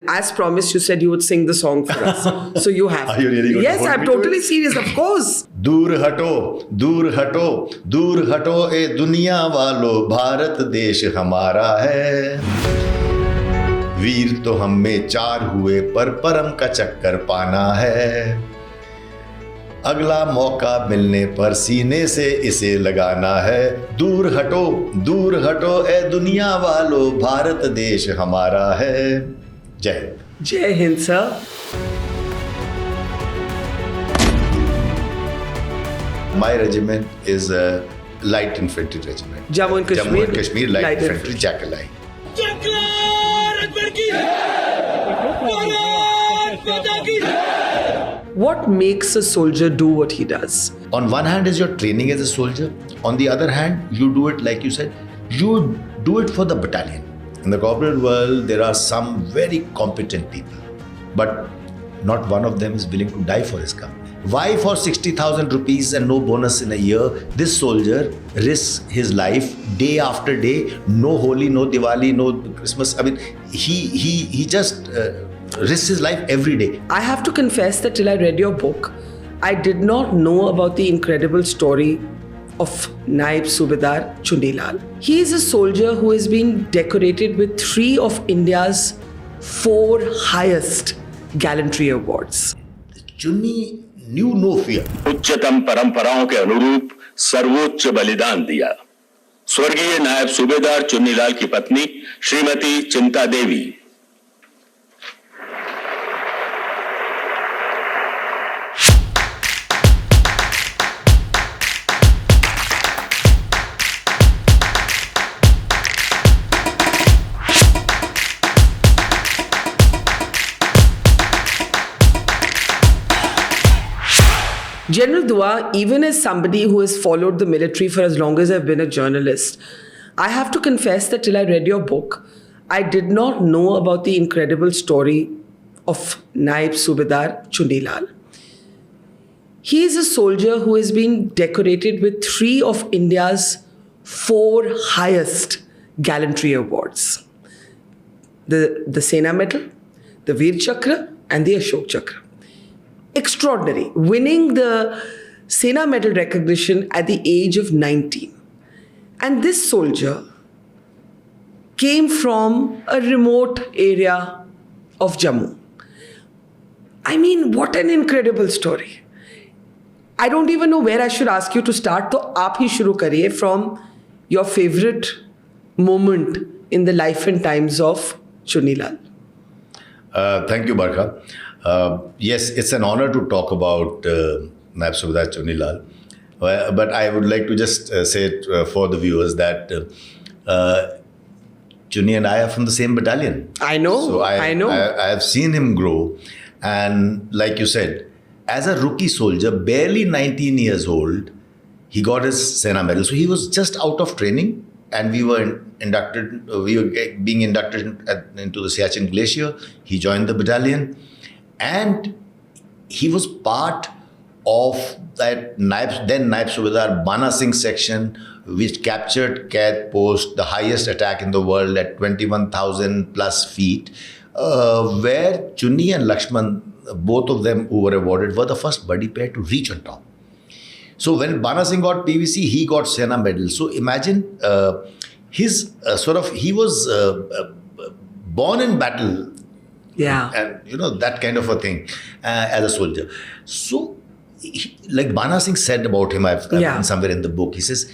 As promised, you said you would sing the song for us. So you have. Are you really going Yes, to hold I'm me to totally it? serious, of course. दूर हटो दूर हटो दूर हटो ए दुनिया वालों, भारत देश हमारा है। वीर तो हम में 4 हुए पर परम का चक्कर पाना है। अगला मौका मिलने पर सीने से इसे लगाना है। दूर हटो ए दुनिया वालों, भारत देश हमारा है। जय Hind. Jai Hind, sir. My regiment is a light infantry regiment. Jammu and Kashmir, light infantry, Jackal line. What makes a soldier do what he does? On one hand is your training as a soldier. On the other hand, you do it, like you said, you do it for the battalion. In the corporate world, there are some very competent people, but not one of them is willing to die for his company. Why for 60,000 rupees and no bonus in a year, this soldier risks his life day after day, no Holi, no Diwali, no Christmas. I mean, he just risks his life every day. I have to confess that till I read your book, I did not know about the incredible story of Naib Subedar Chunni Lal. He is a soldier who has been decorated with 3 of India's 4 highest gallantry awards. Chunni knew no fear. उच्चतम परंपराओं के अनुरूप सर्वोच्च बलिदान दिया। स्वर्गीय नायब सूबेदार चुन्नीलाल की पत्नी श्रीमती चिंता देवी। General Dua, even as somebody who has followed the military for as long as I've been a journalist, I have to confess that till I read your book, I did not know about the incredible story of Naib Subedar Chunni Lal. He is a soldier who has been decorated with 3 of India's 4 highest gallantry awards. The Sena Medal, the Veer Chakra and the Ashok Chakra. Extraordinary, winning the Sena Medal recognition at the age of 19. And this soldier came from a remote area of Jammu. I mean, what an incredible story. I don't even know where I should ask you to start. So, aap hi shuru kariye from your favorite moment in the life and times of Chunnilal. Thank you, Barkha. Yes, it's an honor to talk about Naib Subedar Chunni Lal. But I would like to just say it for the viewers that Chunni and I are from the same battalion. I know. So I know. I have seen him grow. And like you said, as a rookie soldier, barely 19 years old, he got his Sena medal. So he was just out of training. And we were being inducted into the Siachen Glacier. He joined the battalion. And he was part of that then Naib Subedar Bana Singh section, which captured Quaid post, the highest attack in the world at 21,000 plus feet, where Chunni and Lakshman, both of them who were awarded, were the first buddy pair to reach on top. So when Bana Singh got PVC, he got Sena medal. So imagine his he was born in battle. Yeah. And that kind of a thing as a soldier. So like Bana Singh said about him, I've read somewhere in the book, he says,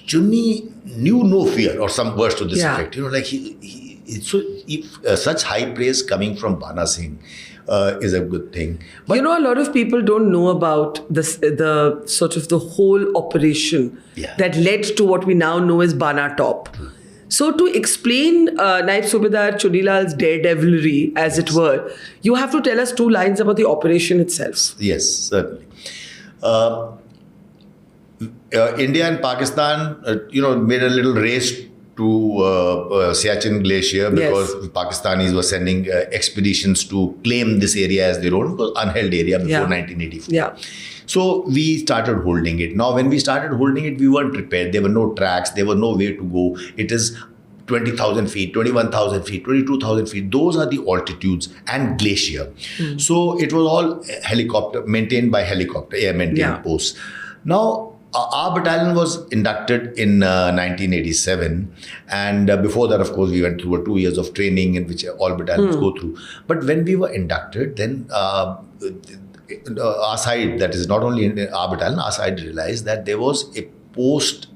Chunni knew no fear, or some words to this effect. Such high praise coming from Bana Singh is a good thing. But a lot of people don't know about the sort of the whole operation that led to what we now know as Bana Top. So to explain Naib Subedar Chunni Lal's daredevilry, as it were, you have to tell us 2 lines about the operation itself. Yes, certainly. India and Pakistan, made a little race to Siachen Glacier because Pakistanis were sending expeditions to claim this area as their own. It was an unheld area before 1984. Yeah. So we started holding it. Now, when we started holding it, we weren't prepared. There were no tracks. There was no way to go. It is 20,000 feet, 21,000 feet, 22,000 feet. Those are the altitudes, and Glacier. So it was all helicopter, maintained by helicopter, air maintained posts. Now, our battalion was inducted in 1987, and before that, of course, we went through 2 years of training in which all battalions go through. But when we were inducted, then our side, that is not only in our battalion, our side realized that there was a post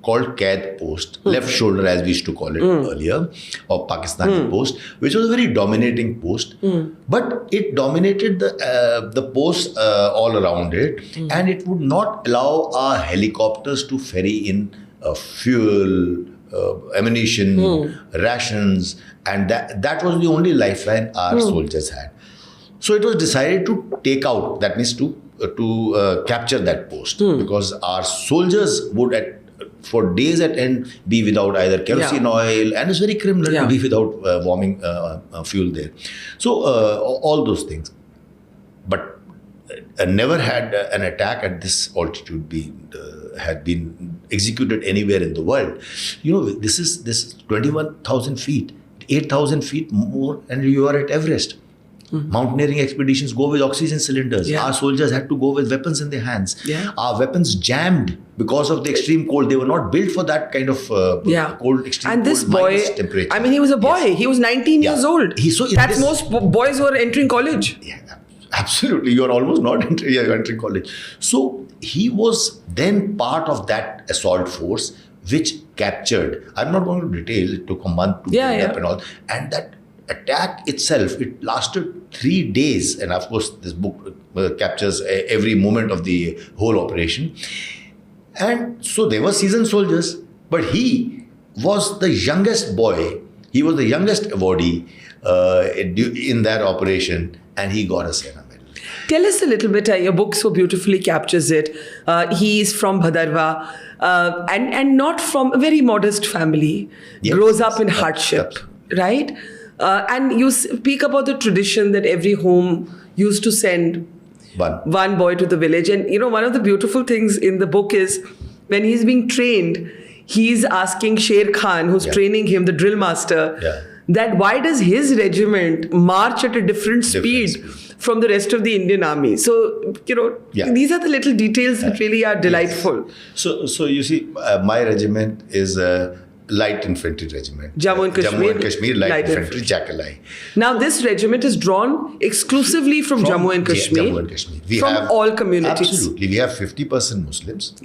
called Quaid post, left shoulder as we used to call it earlier, or Pakistani post, which was a very dominating post. But it dominated the post all around it, and it would not allow our helicopters to ferry in fuel, ammunition, rations, and that was the only lifeline our soldiers had. So it was decided to take out, that means to capture that post, because our soldiers would for days at end be without either kerosene oil, and it's very criminal to be without warming fuel there. So all those things. But never had an attack at this altitude had been executed anywhere in the world. You know, this is 21,000 feet, 8,000 feet more, and you are at Everest. Mountaineering expeditions go with oxygen cylinders. Our soldiers had to go with weapons in their hands. Our weapons jammed because of the extreme cold. They were not built for that kind of cold, extreme and this cold, boy, minus temperature. I mean, he was a boy. He was 19 years old. That's most boys who are entering college. Yeah, absolutely. You are almost not entering college. So he was then part of that assault force which captured. I'm not going to detail. It took a month to build up and all. And that attack itself, it lasted 3 days, and of course this book captures every moment of the whole operation. And so they were seasoned soldiers, but he was the youngest boy, he was the youngest awardee in that operation, and he got a Sena medal. Tell us a little bit, your book so beautifully captures it. He is from Bhadarwa, and not from a very modest family, grows up in hardship, right? And you speak about the tradition that every home used to send one boy to the village. And, you know, one of the beautiful things in the book is when he's being trained, he's asking Sher Khan, who's training him, the drill master, that why does his regiment march at a different speed from the rest of the Indian army? So, you know, these are the little details that really are delightful. So you see, my regiment is Light Infantry Regiment. Jammu and Kashmir Light Infantry, Jakalai. Now, this regiment is drawn exclusively from Jammu and Kashmir. Jammu and Kashmir. We from have, all communities. Absolutely. We have 50% Muslims.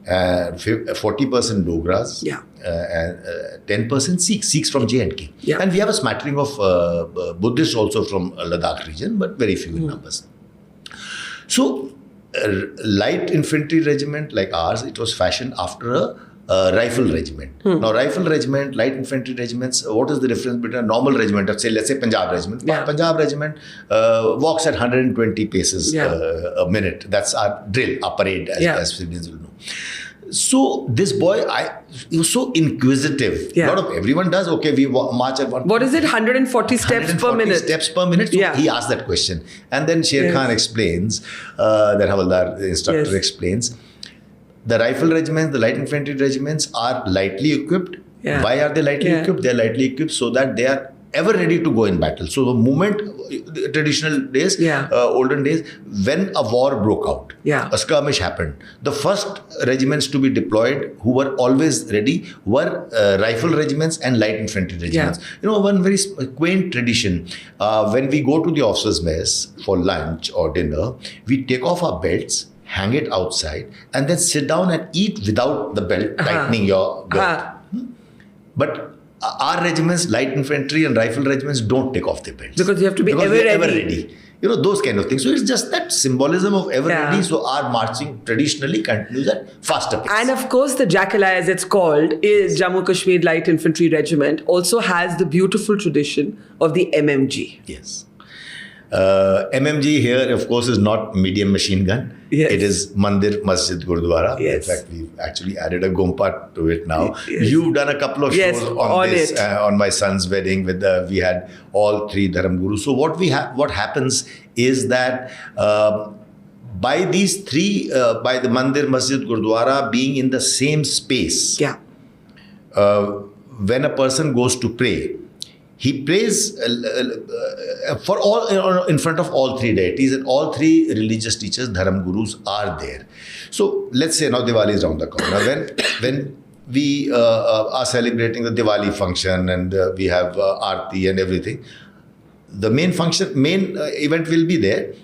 40% Dogras. And 10% Sikhs from J&K. And we have a smattering of Buddhists also from Ladakh region, but very few in numbers. So, Light Infantry Regiment like ours, it was fashioned after a rifle regiment. Now, rifle regiment, light infantry regiments, what is the difference between a normal regiment of, let's say Punjab regiment? Punjab regiment walks at 120 paces a minute. That's our drill, our parade, as civilians will know. So this boy, he was so inquisitive. A lot of everyone does. Okay, we march at one. What is it? 140 steps per minute. Steps per minute. So he asked that question, and then Sher Khan explains. That Havaldar, the instructor, explains. The rifle regiments, the light infantry regiments are lightly equipped. Why are they lightly equipped? They are lightly equipped so that they are ever ready to go in battle. So the moment, traditional days, olden days, when a war broke out, a skirmish happened, the first regiments to be deployed who were always ready were rifle regiments and light infantry regiments. You know, one very quaint tradition, when we go to the officers' mess for lunch or dinner, we take off our belts, hang it outside, and then sit down and eat without the belt tightening your belt. But our regiments, light infantry and rifle regiments, don't take off their belts. Because you have to be ever ready. You know, those kind of things. So it's just that symbolism of ever ready. So our marching traditionally continues at faster pace. And of course, the Jakalai, as it's called, is Jammu Kashmir Light Infantry Regiment, also has the beautiful tradition of the MMG. Yes. MMG here, of course, is not medium machine gun. It is Mandir, Masjd, Gurudwara. In fact, we've actually added a Gompa to it now. You've done a couple of shows on this, on my son's wedding. We had all 3 Dharam Gurus. So what happens is that by these 3, by the Mandir, Masjid, Gurudwara being in the same space, when a person goes to pray, he prays for all in front of all three deities, and all three religious teachers, dharam gurus, are there. So let's say now Diwali is around the corner. When we are celebrating the Diwali function and we have Aarti and everything, the main event will be there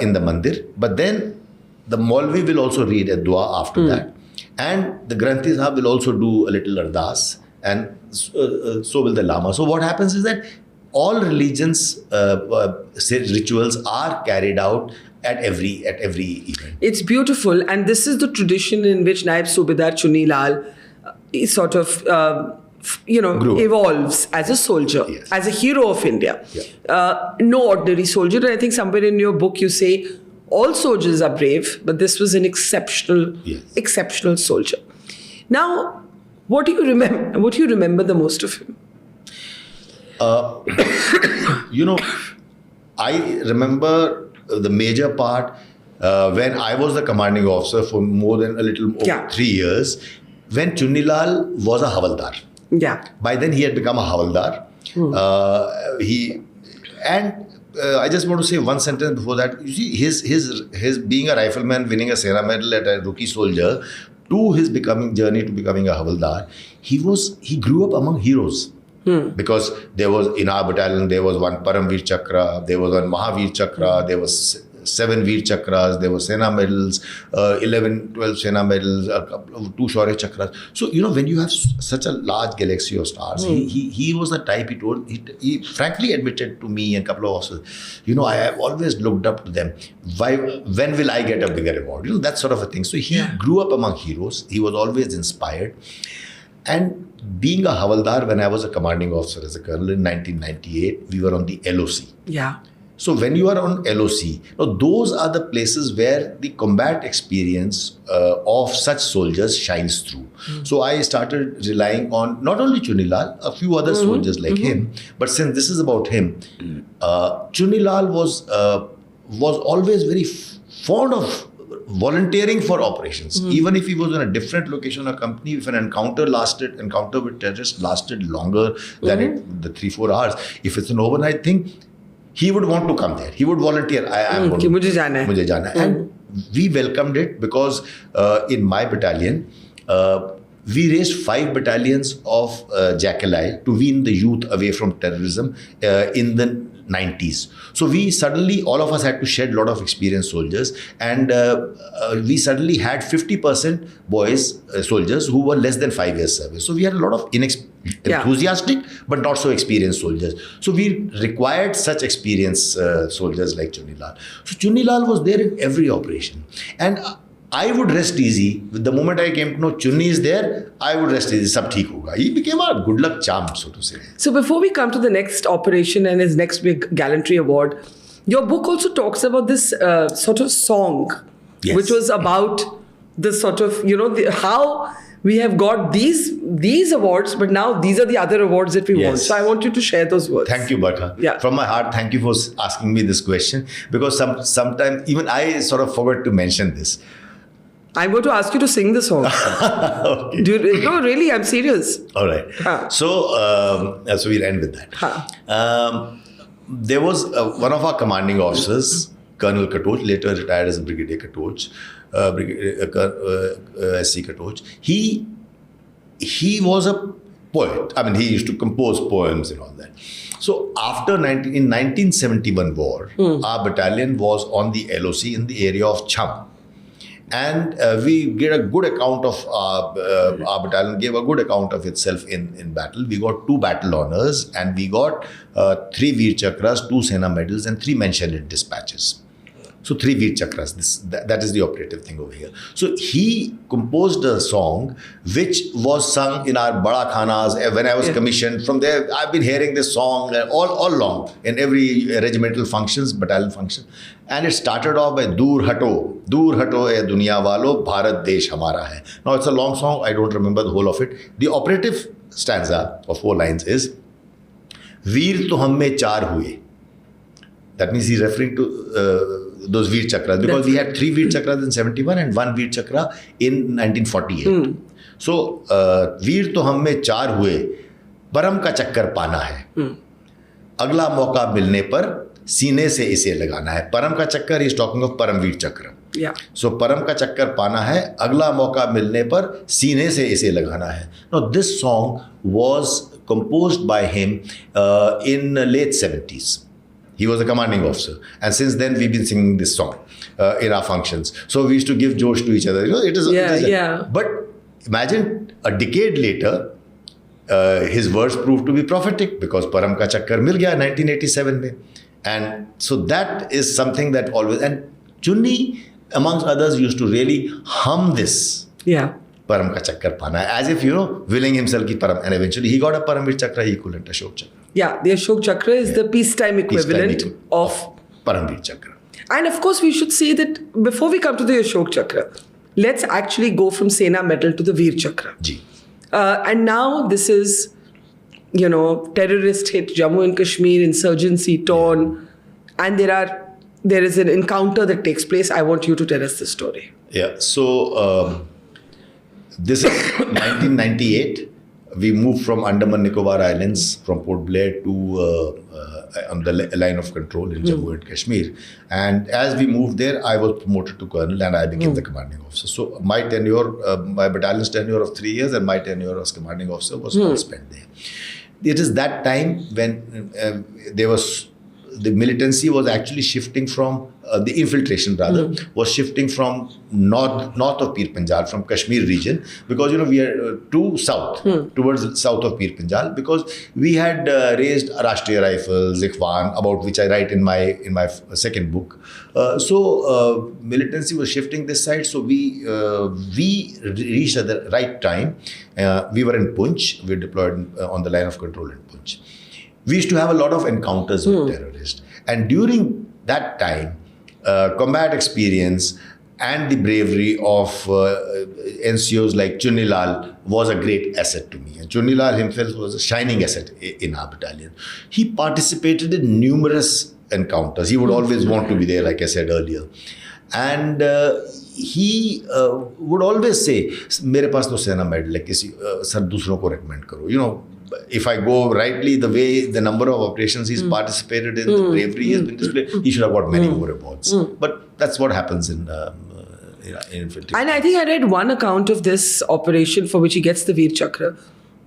in the Mandir. But then the Maulvi will also read a dua after that. And the Granthi Sahib will also do a little ardas, and so will the Lama. So what happens is that all religions' rituals are carried out at every event. It's beautiful, and this is the tradition in which Naib Subedar Chunni Lal is sort of evolves as a soldier, yes, as a hero of India. Yeah. No ordinary soldier. And I think somewhere in your book you say all soldiers are brave, but this was an exceptional soldier. Now, what do you remember? What do you remember the most of him? I remember the major part when I was the commanding officer for more than a little over 3 years, when Chunnilal was a Havaldar. Yeah. By then he had become a Havaldar. I just want to say one sentence before that. You see, his being a rifleman, winning a Sena medal at a rookie soldier, to his journey to becoming a Havaldar, he grew up among heroes. Because there was, in our battalion, there was one Paramveer Chakra, there was one Mahavir Chakra, there was 7 Veer Chakras, there were Sena medals, 11, 12 Sena medals, 2 Shaurya Chakras. So, when you have such a large galaxy of stars, he was the type, he frankly admitted to me and a couple of officers, I have always looked up to them. When will I get a bigger reward? That sort of a thing. So he grew up among heroes. He was always inspired. And being a Havaldar, when I was a commanding officer as a colonel in 1998, we were on the LOC. Yeah. So when you are on LOC, those are the places where the combat experience of such soldiers shines through. So I started relying on not only Chunnilal, a few other soldiers like him, but since this is about him, Chunnilal was always very fond of volunteering for operations. Even if he was in a different location or company, if an encounter with terrorists lasted longer than the 3-4 hours, if it's an overnight thing, he would want to come there. He would volunteer. Mujhe jana hai. And we welcomed it because in my battalion, we raised 5 battalions of Jackal to wean the youth away from terrorism in the 90s. So we suddenly, all of us had to shed a lot of experienced soldiers, and we suddenly had 50% boys, soldiers who were less than 5 years service. So we had a lot of enthusiastic but not so experienced soldiers. So we required such experienced soldiers like Chunnilal. So Chunnilal was there in every operation. And I would rest easy. The moment I came to know Chunni is there, I would rest easy. Sab theek hoga. He became a good luck charm, so to say. So before we come to the next operation and his next big gallantry award, your book also talks about this sort of song, which was about the sort of, how we have got these awards, but now these are the other awards that we want. So I want you to share those words. Thank you, Barkha. Yeah. From my heart, thank you for asking me this question, because sometimes even I sort of forgot to mention this. I'm going to ask you to sing the song. Okay. No, really, I'm serious. All right. So we'll end with that. There was one of our commanding officers, Colonel Katoch, later retired as a Brigadier Katoch, SC Katoch. He was a poet. I mean, he used to compose poems and all that. So after in 1971 war, our battalion was on the LOC in the area of Cham. And we get a good account of our battalion, gave a good account of itself in battle. We got 2 battle honors, and we got 3 Veer Chakras, 2 Sena medals, and 3 mentioned dispatches. So 3 Veer Chakras, that is the operative thing over here. So he composed a song which was sung in our Bada Khanas when I was commissioned. From there, I've been hearing this song all along in every regimental functions, battalion function. And it started off by Dur Hato e Duniya Walo, Bharat Desh Hamara Hai. Now it's a long song, I don't remember the whole of it. The operative stanza of 4 lines is Veer to hum mein 4 hue. That means he's referring to those Veer Chakras, because we had 3 Veer Chakras in 71 and 1 Veer Chakra in 1948. So, Veer to hum mein 4 hue, परम का चक्कर पाना है, अगला मौका मिलने पर सीने से इसे लगाना है. परम का चक्कर is talking of परमवीर चक्र. Yeah. So परम का चक्कर पाना है, अगला मौका मिलने पर सीने से इसे लगाना है. Now this song was composed by him in late 70s. He was a commanding officer, and since then we've been singing this song in our functions. So we used to give Josh to each other. You know, it is. But imagine a decade later, his words proved to be prophetic because Param ka chakkar mil gaya 1987 mein. And so that is something that always, and Chunni amongst others used to really hum this. Yeah. Param ka chakkar pana, as if, you know, willing himself ki Param, and eventually he got a Paramvir chakra, he couldn't Ashok chakra. Yeah, the Ashok chakra is the peacetime equivalent of Paramvir chakra. And of course, we should say that before we come to the Ashok chakra, let's actually go from Sena medal to the Veer chakra. Ji. And now this is, you know, terrorist hit Jammu and Kashmir, insurgency torn, and there is an encounter that takes place. I want you to tell us the story. Yeah, so this is 1998. We moved from Andaman Nicobar Islands, from Port Blair to on the line of control in Jammu and Kashmir. And as we moved there, I was promoted to colonel and I became the commanding officer. So my tenure, my battalion's tenure of 3 years and my tenure as commanding officer was all spent there. It is that time when the militancy was actually shifting from, the infiltration rather, was shifting from north of Pir Panjal, from Kashmir region, because, you know, we are to south, towards the south of Pir Panjal, because we had raised Rashtriya Rifles, Ikhwan, about which I write in my second book. So militancy was shifting this side, so we reached at the right time. We were in Poonch, we were deployed on the line of control in Poonch. We used to have a lot of encounters with terrorists. And during that time, combat experience and the bravery of NCOs like Chunnilal was a great asset to me. And Chunnilal himself was a shining asset in our battalion. He participated in numerous encounters. He would always want to be there, like I said earlier. And he would always say, "Mere paas to Sena medal hai, kisi sir dusron ko recommend karo." You know, if I go rightly, the way the number of operations he's participated in, the bravery he has been displayed, he should have got many more awards. But that's what happens in infantry. And I think I read one account of this operation for which he gets the Veer Chakra,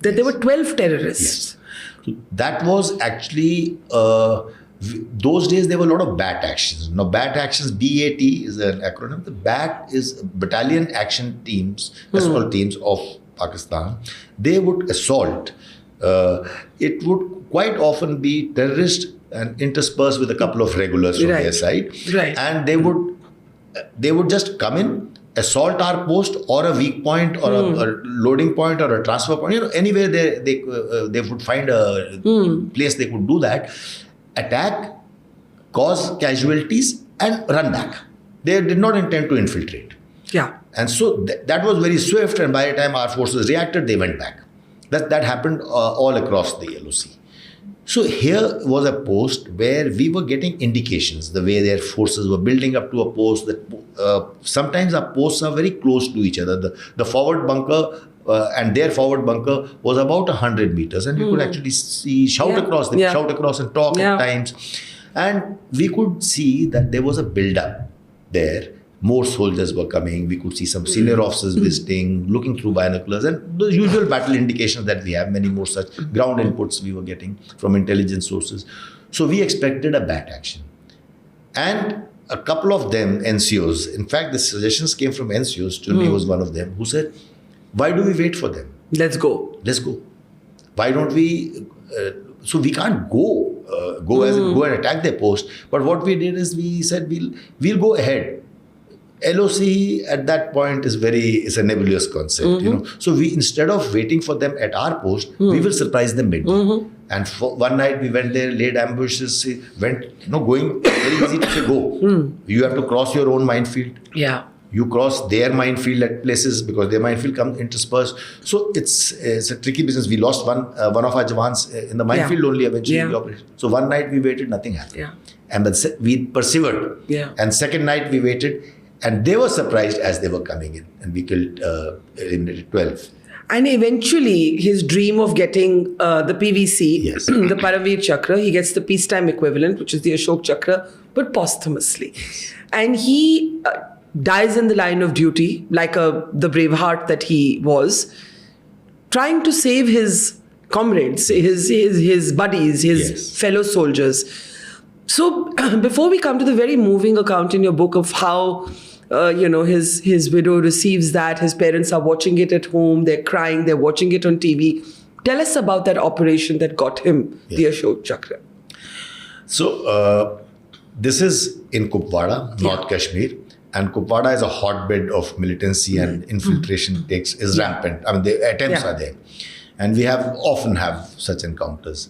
that there were 12 terrorists. Yes. So that was actually, those days there were a lot of BAT actions. Now BAT actions, BAT is an acronym. The BAT is Battalion Action Teams, assault teams of Pakistan. They would assault. It would quite often be terrorists and interspersed with a couple of regulars from their side. Right. And they would just come in, assault our post or a weak point or a loading point or a transfer point. You know, anywhere they would find a place they could do that. Attack, cause casualties and run back. They did not intend to infiltrate. Yeah. And so that was very swift, and by the time our forces reacted, they went back. That happened all across the LOC. So here was a post where we were getting indications, the way their forces were building up to a post, that sometimes our posts are very close to each other. The forward bunker and their forward bunker was about 100 meters, and we could actually shout across and talk at times. And we could see that there was a build-up there. More soldiers were coming. We could see some senior officers visiting, looking through binoculars, and the usual battle indications that we have, many more such ground inputs we were getting from intelligence sources. So we expected a BAT action. And a couple of them, NCOs, in fact, the suggestions came from NCOs, Chunni was one of them, who said, "Why do we wait for them? Let's go. Let's go. Why don't we..." So we can't go and attack their post. But what we did is we said, we'll go ahead. LOC at that point is a nebulous concept, you know. So we, instead of waiting for them at our post, we will surprise them midday. And for one night we went there, laid ambushes, going very easy to say go. You have to cross your own minefield. Yeah. You cross their minefield at places because their minefield comes interspersed. So it's a tricky business. We lost one of our Jawans in the minefield only eventually in the operation. So one night we waited, nothing happened. Yeah. And we persevered. Yeah. And second night we waited. And they were surprised as they were coming in, and we killed, eliminated 12. And eventually, his dream of getting the PVC, Yes. the Paramveer Chakra, he gets the peacetime equivalent, which is the Ashok Chakra, but posthumously. And he dies in the line of duty, like the brave heart that he was, trying to save his comrades, his buddies, his Yes. fellow soldiers. So before we come to the very moving account in your book of how his widow receives that, his parents are watching it at home, they're crying, they're watching it on TV. Tell us about that operation that got him the Ashok Chakra. So this is in Kupwara, North Kashmir. And Kupwara is a hotbed of militancy and infiltration is rampant. I mean, the attempts are there. And we often have such encounters.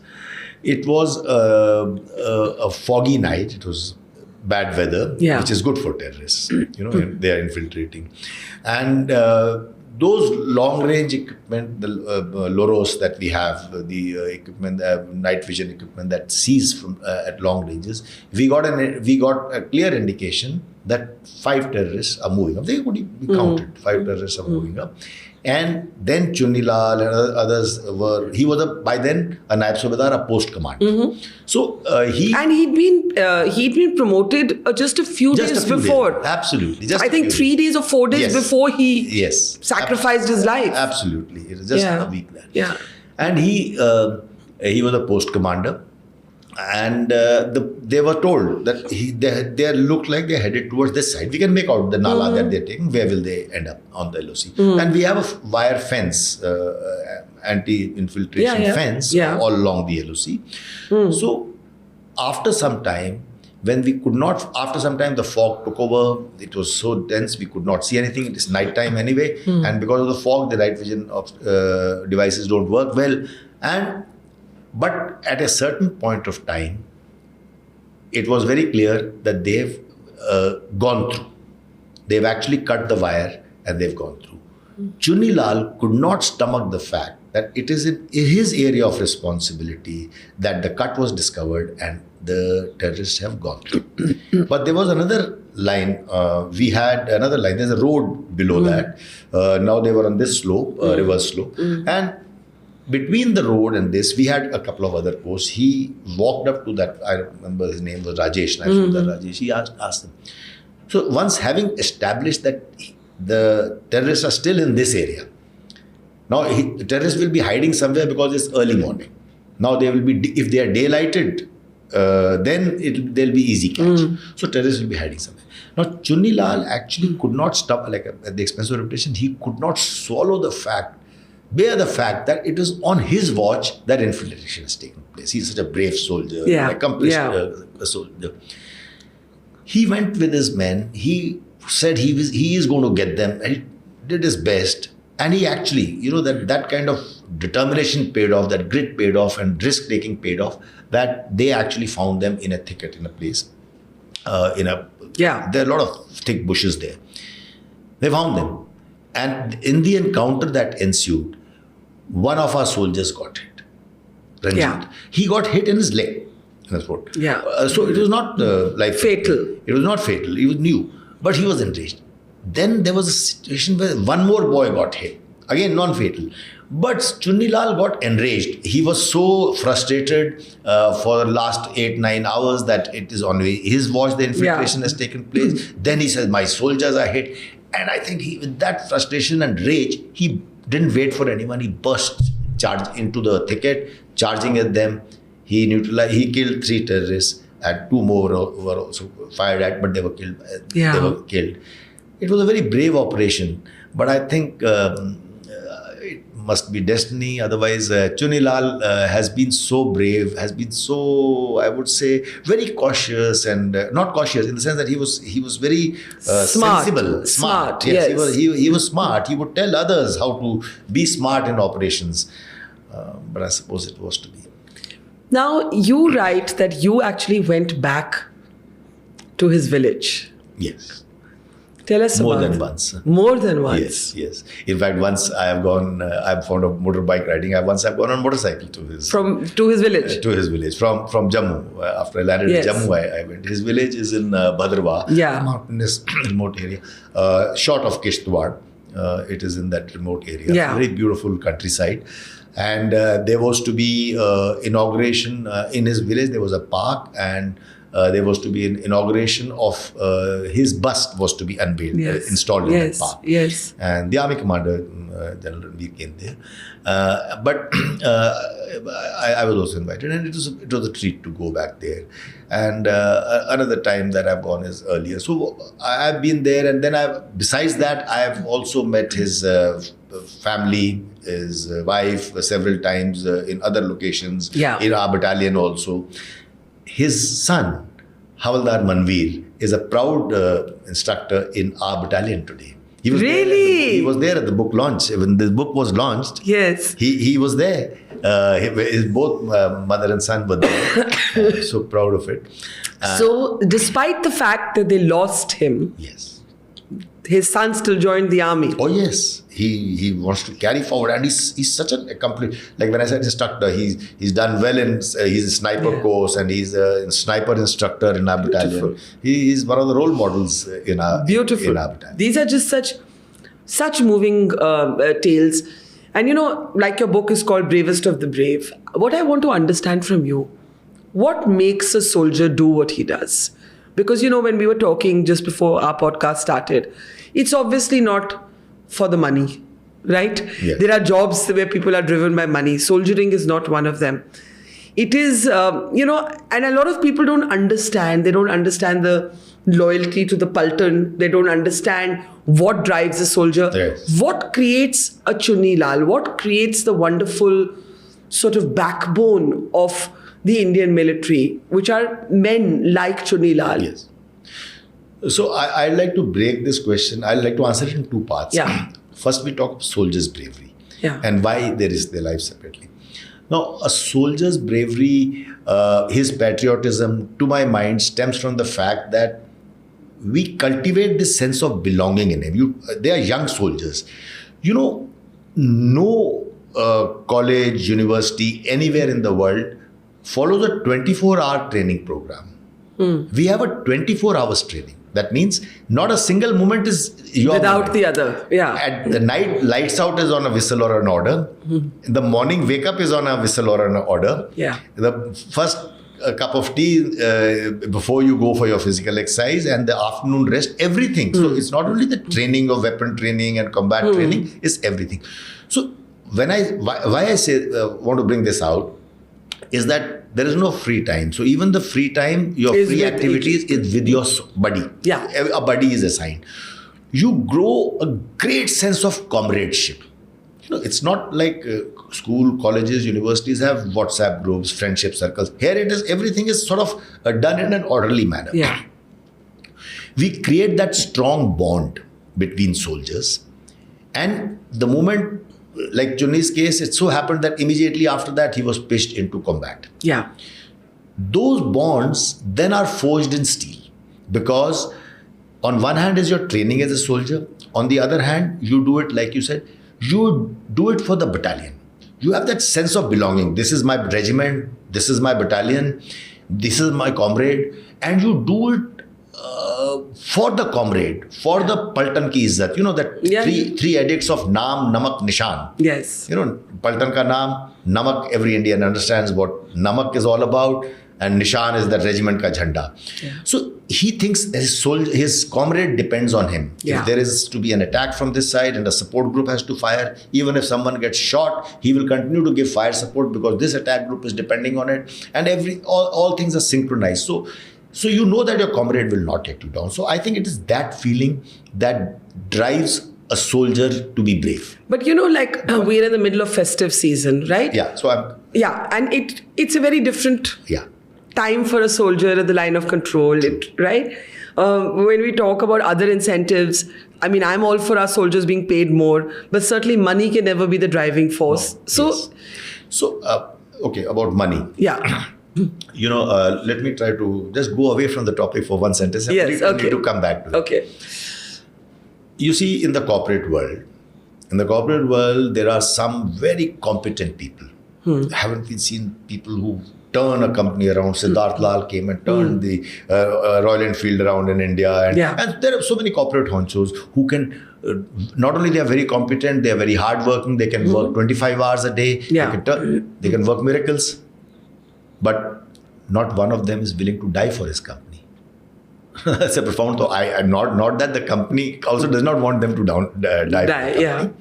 It was a foggy night. It was bad weather, which is good for terrorists. They are infiltrating. And those long-range equipment, the Loros that we have, the equipment, night vision equipment that sees from at long ranges, we got a clear indication that 5 terrorists are moving up. They could be counted. 5 terrorists are moving up. And then Chunnilal and others he was by then a Naib Subedar, a post commander. So he'd been promoted just a few days before. Absolutely. I think 3 days or 4 days before he sacrificed his life. Absolutely. It was just a week there. Yeah. And he was a post commander. And they were told that they looked like they're headed towards this side. We can make out the nala that they're taking. Where will they end up on the LOC? And we have a wire fence, anti-infiltration fence all along the LOC. So after some time, the fog took over. It was so dense we could not see anything. It is night time anyway. And because of the fog, the night vision devices don't work well. But at a certain point of time, it was very clear that they've gone through. They've actually cut the wire and they've gone through. Chunnilal could not stomach the fact that it is in his area of responsibility that the cut was discovered and the terrorists have gone through. But there was another line. We had another line. There's a road below that. Now they were on this slope, reverse slope. And between the road and this, we had a couple of other posts. He walked up to that. I remember his name was Rajesh. Rajesh. He asked them. So once having established that the terrorists are still in this area, now the terrorists will be hiding somewhere because it's early morning. Now they will be, if they are daylighted, then they'll be easy catch. So terrorists will be hiding somewhere. Now Chunnilal actually could not stop, like at the expense of reputation, he could not bear the fact that it is on his watch that infiltration has taken place. He's such a brave soldier, accomplished soldier. He went with his men. He said he is going to get them. And he did his best. And he actually, that kind of determination paid off, that grit paid off, and risk-taking paid off, that they actually found them in a thicket, in a place. There are a lot of thick bushes there. They found them. And in the encounter that ensued, one of our soldiers got hit. Ranjit. He got hit in his leg. That's what. So it was not fatal. It was not fatal. He was new, but he was enraged. Then there was a situation where one more boy got hit. Again, non-fatal. But Chunnilal got enraged. He was so frustrated for the last 8-9 hours that it is on his watch the infiltration has taken place. Then he says, my soldiers are hit. And I think with that frustration and rage, he didn't wait for anyone. He charged into the thicket, charging at them. He killed 3 terrorists, and 2 more were also fired at, but they were killed. They were killed. It was a very brave operation, but I think it must be destiny. Otherwise, Chunnilal has been so brave, has been so, I would say, very cautious, and not cautious in the sense that he was very sensible, smart. Yes, he was smart. He would tell others how to be smart in operations. But I suppose it was to be. Now, you write that you actually went back to his village. Yes. Tell us More about than once. More than once. Yes. In fact, once I have gone, I'm fond of motorbike riding. I've gone on motorcycle to his village. To his village from Jammu. After I landed in Jammu, I went. His village is in Bhadrawa, mountainous remote area, short of Kishtwar. It is in that remote area. Yeah. Very beautiful countryside. And there was to be inauguration in his village. There was a park, and there was to be an inauguration of his bust was to be unveiled, installed in that park. Yes. And the army commander, General Ranveer, came there. But I was also invited, and it was a treat to go back there. And another time that I've gone is earlier. So I've been there, and then besides that, I've also met his family, his wife several times in other locations, in our battalion also. His son, Havaldar Manveer, is a proud instructor in our battalion today. He was he was there at the book launch. When the book was launched, he was there. Both mother and son were there. So proud of it. So despite the fact that they lost him, his son still joined the army. Oh yes, he wants to carry forward, and he's such an accomplished. Like when I said instructor, he's done well in his sniper course, and he's a sniper instructor in our battalion. He is one of the role models in our battalion. These are just such moving tales, and like your book is called Bravest of the Brave. What I want to understand from you, what makes a soldier do what he does? Because, when we were talking just before our podcast started, it's obviously not for the money, right? Yes. There are jobs where people are driven by money. Soldiering is not one of them. It is, and a lot of people don't understand. They don't understand the loyalty to the Paltan. They don't understand what drives a soldier. Yes. What creates a Chunnilal? What creates the wonderful sort of backbone of the Indian military, which are men like Chunnilal? Yes. So I'd like to break this question. I'd like to answer it in two parts. Yeah. First, we talk of soldiers' bravery and why they risk their lives separately. Now, a soldier's bravery, his patriotism, to my mind, stems from the fact that we cultivate this sense of belonging in him. They are young soldiers. No college, university, anywhere in the world follows a 24-hour training program. We have a 24 hours training. That means not a single moment is without the other. At the night, lights out is on a whistle or an order. In the morning, wake up is on a whistle or an order. The first cup of tea before you go for your physical exercise, and the afternoon rest, everything. So it's not only the training of weapon training and combat training, it's everything. So why I say want to bring this out is that there is no free time. So even the free time, your free activities is with your buddy. A buddy is assigned. You grow a great sense of comradeship. It's not like school, colleges, universities have WhatsApp groups, friendship circles. Here it is, everything is sort of done in an orderly manner. We create that strong bond between soldiers. And the moment, like Chunni's case, it so happened that immediately after that, he was pitched into combat. Those bonds then are forged in steel, because on one hand is your training as a soldier. On the other hand, you do it, like you said, you do it for the battalion. You have that sense of belonging. This is my regiment, this is my battalion, this is my comrade, and you do it for the comrade, for the Paltan ki izzat. That three edicts of Naam, Namak, Nishan. Paltan ka Naam, Namak, every Indian understands what Namak is all about, and Nishan is the regiment ka jhanda. So he thinks his comrade depends on him. If there is to be an attack from this side and a support group has to fire, even if someone gets shot, he will continue to give fire support because this attack group is depending on it, and all things are synchronized. So you know that your comrade will not let you down. So I think it is that feeling that drives a soldier to be brave. But we're in the middle of festive season, right? So and it's a very different time for a soldier at the line of control, right? When we talk about other incentives, I mean, I'm all for our soldiers being paid more, but certainly money can never be the driving force. Okay, about money. Let me try to just go away from the topic for one sentence. I need to come back to it. You see, in the corporate world, there are some very competent people. Haven't we seen people who turn a company around. Siddharth Lal came and turned the Royal Enfield around in India. And there are so many corporate honchos who can, not only they are very competent, they are very hardworking, they can work 25 hours a day, they can work miracles. But not one of them is willing to die for his company. That's a profound thought. I'm not that the company also does not want them to die for the company.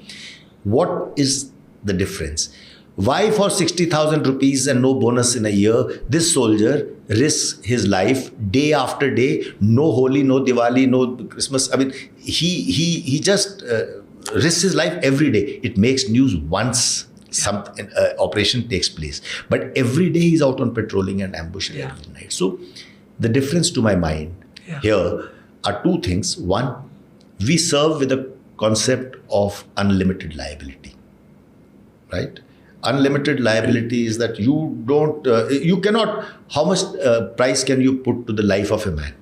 What is the difference? Why for 60,000 rupees and no bonus in a year, this soldier risks his life day after day, no Holi, no Diwali, no Christmas. I mean, he just risks his life every day. It makes news once some operation takes place. But every day he's out on patrolling and ambushing every night. So the difference to my mind here are two things. One, we serve with a concept of unlimited liability, right? Unlimited liability is that you don't, you cannot, how much price can you put to the life of a man?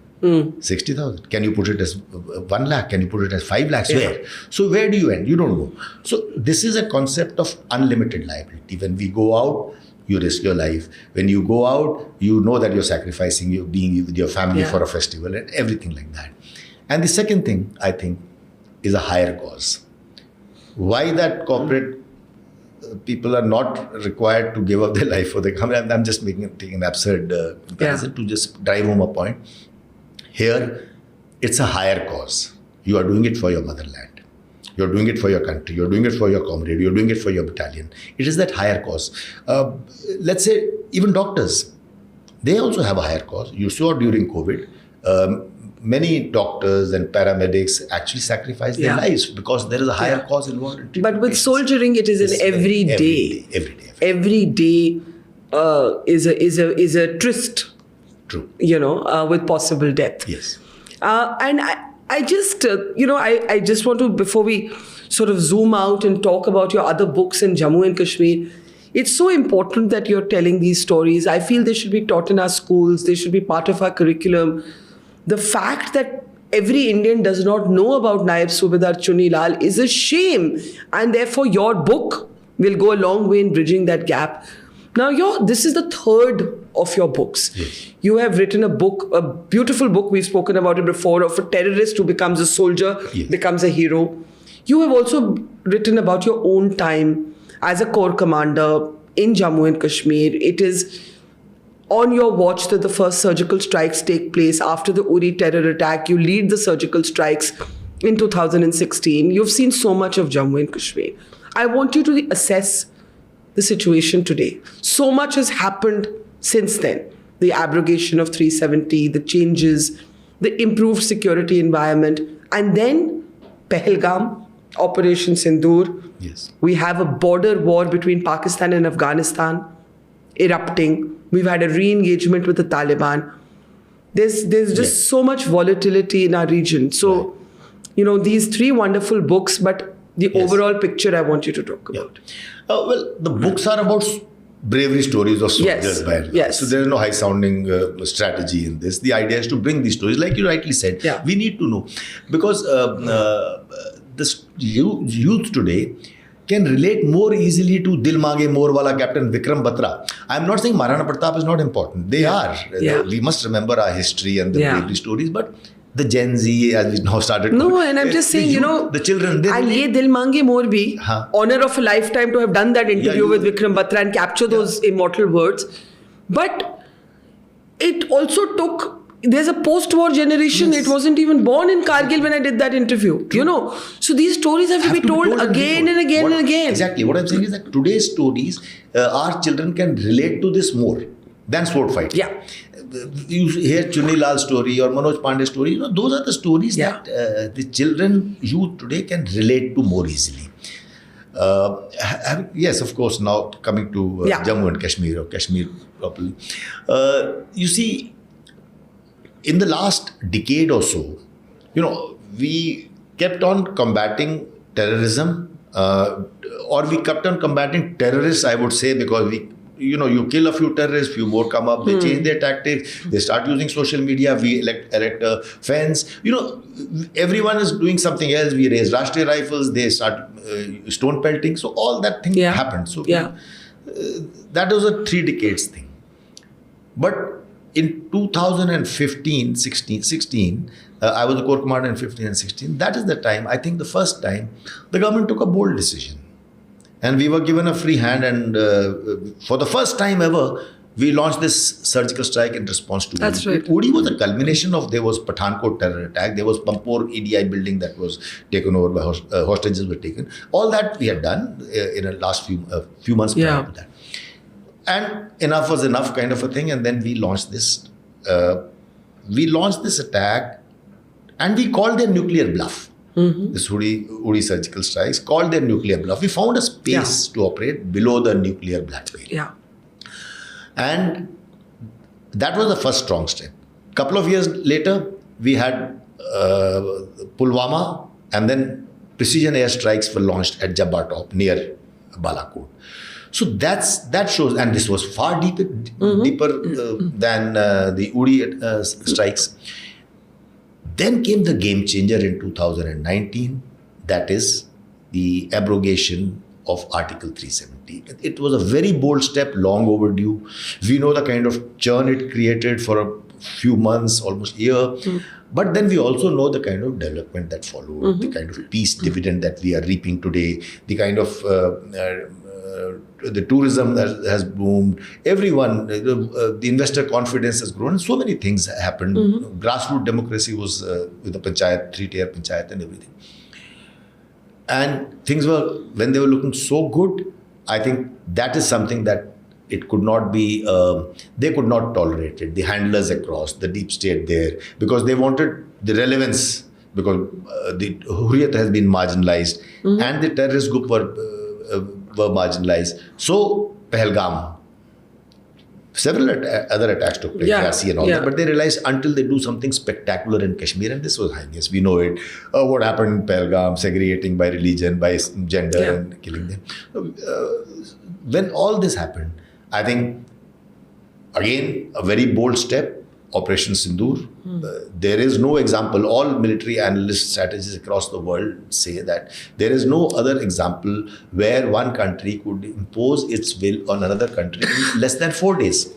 60,000. Can you put it as 1 lakh? Can you put it as 5 lakhs? Where? So where do you end? You don't know. So this is a concept of unlimited liability. When we go out, you risk your life. When you go out, you know that you're sacrificing, you're being with your family for a festival and everything like that. And the second thing, I think, is a higher cause. Why that corporate people are not required to give up their life for the company? I'm just taking an absurd comparison to just drive home a point. Here, it's a higher cause. You are doing it for your motherland. You're doing it for your country. You're doing it for your comrade. You're doing it for your battalion. It is that higher cause. Let's say even doctors, they also have a higher cause. You saw during COVID, many doctors and paramedics actually sacrifice their lives because there is a higher cause involved. But with soldiering, it is an every day. Every day is a tryst. True. With possible death. Yes. And I just, I just want to, before we sort of zoom out and talk about your other books in Jammu and Kashmir, it's so important that you're telling these stories. I feel they should be taught in our schools. They should be part of our curriculum. The fact that every Indian does not know about Naib Subedar Chunni Lal is a shame. And therefore, your book will go a long way in bridging that gap. Now, this is the third of your books. Yes. You have written a book, a beautiful book, we've spoken about it before, of a terrorist who becomes a soldier, becomes a hero. You have also written about your own time as a corps commander in Jammu and Kashmir. It is on your watch that the first surgical strikes take place after the Uri terror attack. You lead the surgical strikes in 2016. You've seen so much of Jammu and Kashmir. I want you to assess the situation today. So much has happened since then. The abrogation of 370, the changes, the improved security environment, and then Pahalgam, Operation Sindoor. Yes. We have a border war between Pakistan and Afghanistan erupting. We've had a re-engagement with the Taliban. There's just so much volatility in our region. So, these three wonderful books, but the overall picture I want you to talk about. Well, the books are about bravery stories of soldiers by and large. So there is no high-sounding strategy in this. The idea is to bring these stories, like you rightly said. We need to know. Because this youth today can relate more easily to Dil Mange More Wala Captain Vikram Batra. I'm not saying Maharana Pratap is not important. They are. We must remember our history and the bravery stories, but the Gen Z, as we now started. No, and I'm just saying, the children. And ye Dil Mange More bhi, honor of a lifetime to have done that interview with Vikram Batra and capture those immortal words. But it also took, there's a post-war generation. It wasn't even born in Kargil when I did that interview. So these stories have to be told again and again and again. Exactly. What I'm saying is that today's stories, our children can relate to this more than sword fight. You hear Chunnilal story or Manoj Pandey's story. Those are the stories that the children, youth today can relate to more easily. Yes, of course, now coming to Jammu and Kashmir, or Kashmir properly. You see, in the last decade or so, we kept on combating terrorism, or we kept on combating terrorists, I would say, because you kill a few terrorists, few more come up, they change their tactics, they start using social media, we erect a fence. Everyone is doing something else. We raise Rashtriya Rifles, they start stone pelting. So all that thing happened. So that was a 3 decades thing. But in 2015, 16, I was the corps commander in 15 and 16. That is the time, I think the first time, the government took a bold decision. And we were given a free hand, and for the first time ever, we launched this surgical strike in response to That's Uri. right. Uri was a culmination of, there was Pathankot terror attack, there was Pampore EDI building that was taken over by hostages were taken. All that we had done in the last few months prior to that. And enough was enough kind of a thing. And then we launched this. We launched this attack, and we called their nuclear bluff. This Uri surgical strikes called their nuclear bluff. We found a space to operate below the nuclear blackmail. Yeah. And that was the first strong step. Couple of years later, we had Pulwama, and then precision airstrikes were launched at Jabba Top near Balakot. So that shows, and this was far deeper than the Uri strikes. Then came the game changer in 2019, that is the abrogation of Article 370. It was a very bold step, long overdue. We know the kind of churn it created for a few months, almost a year. But then we also know the kind of development that followed, the kind of peace dividend that we are reaping today, the kind of the tourism that has boomed, everyone, the investor confidence has grown, so many things happened. Grassroots democracy was with the panchayat, 3-tier panchayat and everything. And things were, when they were looking so good, I think that is something that it could not be, they could not tolerate it. The handlers across, the deep state there, because they wanted the relevance, because the Hurriyat has been marginalized and the terrorist group were marginalized. So, Pahalgam, several other attacks took place, Glacier and all that, but they realized until they do something spectacular in Kashmir, and this was heinous, we know it, what happened in Pahalgam, segregating by religion, by gender and killing them. When all this happened, I think, again, a very bold step, Operation Sindoor. There is no example. All military analyst strategists across the world say that there is no other example where one country could impose its will on another country in less than 4 days.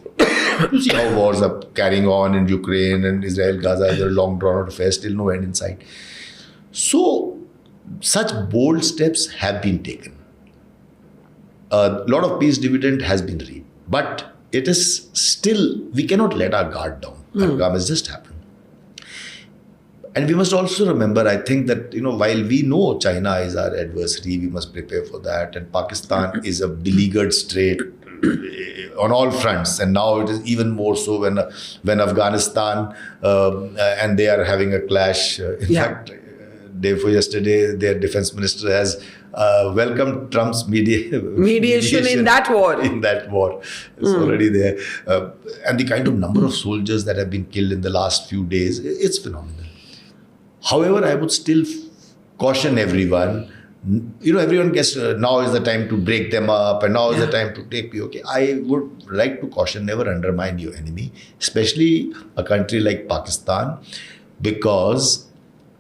You see how wars are carrying on in Ukraine and Israel, Gaza, is a long drawn out affair, still no end in sight. So, such bold steps have been taken. A lot of peace dividend has been reaped, but it is still, we cannot let our guard down. Pahalgam has just happened. And we must also remember, I think that, while we know China is our adversary, we must prepare for that. And Pakistan is a beleaguered state on all fronts. And now it is even more so when Afghanistan and they are having a clash. In fact, day before yesterday, their defense minister has welcomed Trump's mediation in that war. In that war. It's already there. And the kind of number of soldiers that have been killed in the last few days, it's phenomenal. However, I would still caution everyone. Everyone gets, now is the time to break them up and now is the time to take POK. I would like to caution, never undermine your enemy, especially a country like Pakistan, because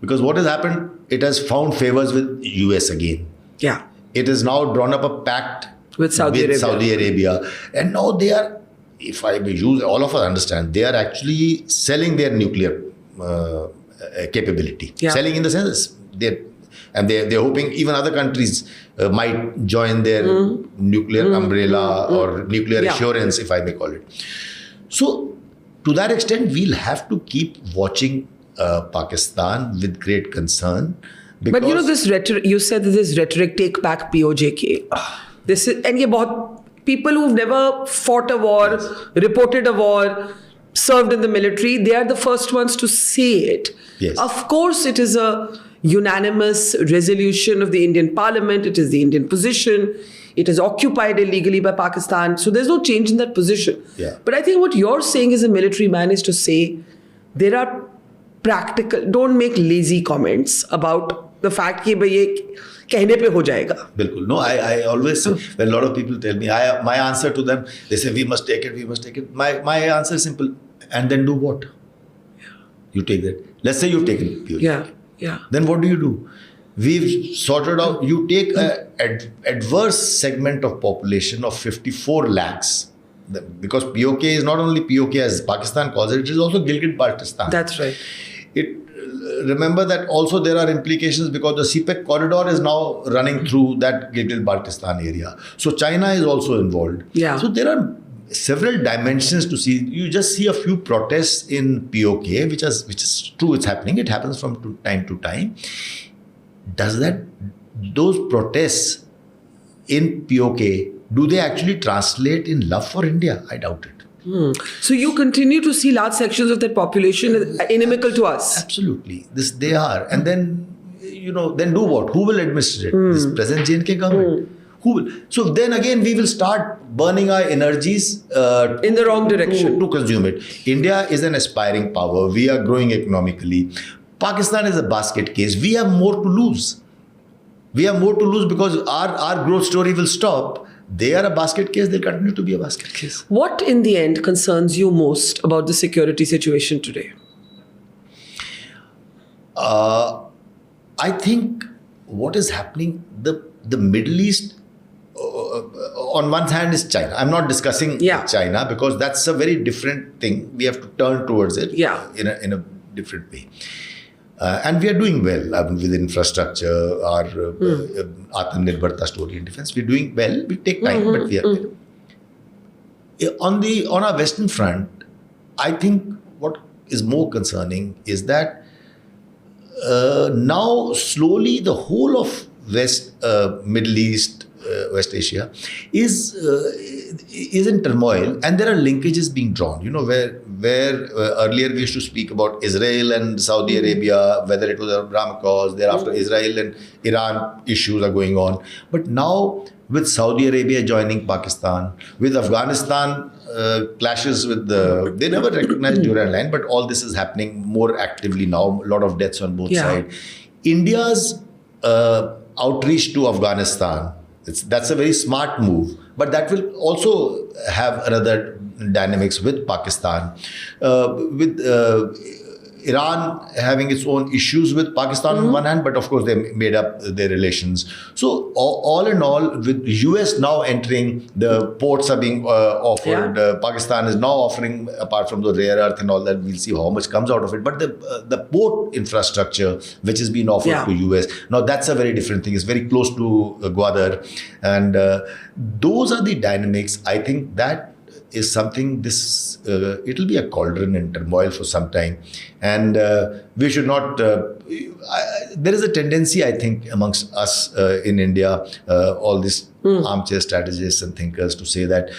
what has happened, it has found favors with US again. Yeah. It has now drawn up a pact with Saudi Arabia. And now they are, if I may use, all of us understand, they are actually selling their nuclear capability. Selling in the sense, they're hoping even other countries might join their nuclear umbrella or nuclear assurance, if I may call it. So, to that extent, we'll have to keep watching Pakistan with great concern. But this rhetoric, you said this rhetoric, take back POJK. This is, and people who've never fought a war, reported a war, served in the military, they are the first ones to say it. Yes. Of course, it is a unanimous resolution of the Indian Parliament. It is the Indian position. It is occupied illegally by Pakistan. So there's no change in that position. Yeah. But I think what you're saying as a military man is to say there are practical, don't make lazy comments about the fact that ye कहने पे हो जाएगा. Bilkul. No, I always say, when a lot of people tell me, my answer to them, they say, we must take it. My answer is simple. And then do what? You take that. Let's say you've taken POJ. Yeah. Then what do? We've sorted out, you take an adverse segment of population of 54 lakhs because POK is not only POK as Pakistan calls it, it is also Gilgit-Baltistan. That's right. Remember that also there are implications because the CPEC corridor is now running through that Gilgit-Baltistan area. So China is also involved. Yeah. So there are several dimensions to see. You just see a few protests in POK, which is true, it's happening. It happens from time to time. Those protests in POK, do they actually translate in love for India? I doubt it. So you continue to see large sections of that population inimical to us? Absolutely. They are. And then, then do what? Who will administrate? This present JNK government. Who will? So then again, we will start burning our energies in the wrong direction to consume it. India is an aspiring power. We are growing economically. Pakistan is a basket case. We have more to lose. We have more to lose because our growth story will stop. They are a basket case. They'll continue to be a basket case. What in the end concerns you most about the security situation today? I think what is happening, the Middle East, on one hand is China. I'm not discussing China because that's a very different thing. We have to turn towards it in a different way. And we are doing well with infrastructure, our Atmanirbharta story in defense. We're doing well. We take time, but we are well. On our Western front, I think what is more concerning is that now slowly the whole of Middle East, West Asia is in turmoil, and there are linkages being drawn. Where earlier we used to speak about Israel and Saudi Arabia, whether it was the Abraham Accords, thereafter Israel and Iran issues are going on. But now with Saudi Arabia joining Pakistan, with Afghanistan clashes with they never recognized Durand Line, but all this is happening more actively now. A lot of deaths on both sides. India's outreach to Afghanistan, that's a very smart move, but that will also have another dynamics with Pakistan, with Iran having its own issues with Pakistan on one hand, but of course they made up their relations. So all in all, with US now entering, the ports are being offered. Pakistan is now offering, apart from the rare earth and all that, we'll see how much comes out of it. But the port infrastructure which is being offered to US, now that's a very different thing. It's very close to Gwadar, and those are the dynamics. I think that is something, it'll be a cauldron in turmoil for some time, and we should not there is a tendency, I think, amongst us in India, all these armchair strategists and thinkers, to say that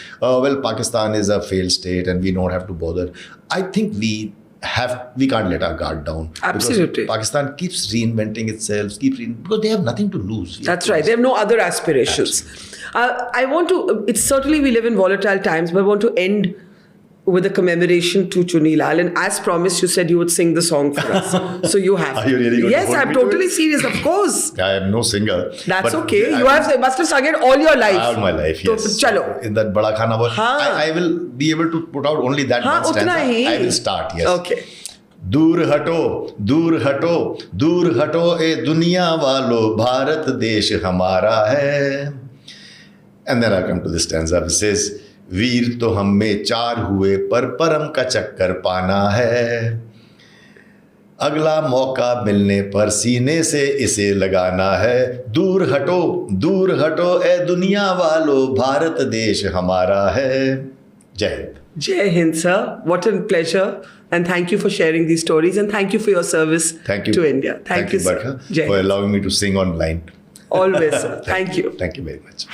Pakistan is a failed state and we don't have to bother. I think we can't let our guard down. Absolutely. Because Pakistan keeps reinventing itself, because they have nothing to lose. That's right. They have no other aspirations. It's certainly we live in volatile times, but I want to end with a commemoration to Chunnilal. And as promised, you said you would sing the song for us. So you have. Are you really going Yes, to hold I'm me to totally it? serious, of course. I am no singer. That's okay. You must have sung it all your life. All my life, yes. Chalo. In that Bada Khana Bowl, I will be able to put out only that one stanza. I will start, yes. Okay. दूर हटो दूर हटो दूर हटो ए दुनिया वालों भारत देश हमारा है. And then I come to this stanza which says, वीर तो हम में चार हुए पर परम का चक्कर पाना है. अगला मौका मिलने पर सीने से इसे लगाना है. दूर हटो ए दुनिया वालों भारत देश हमारा है. जय Hind. Jai Hind, sir. What a pleasure. And thank you for sharing these stories, and thank you for your service to India. Thank you, Barkha, sir. for allowing me to sing online. Always, sir. Thank you. Thank you very much.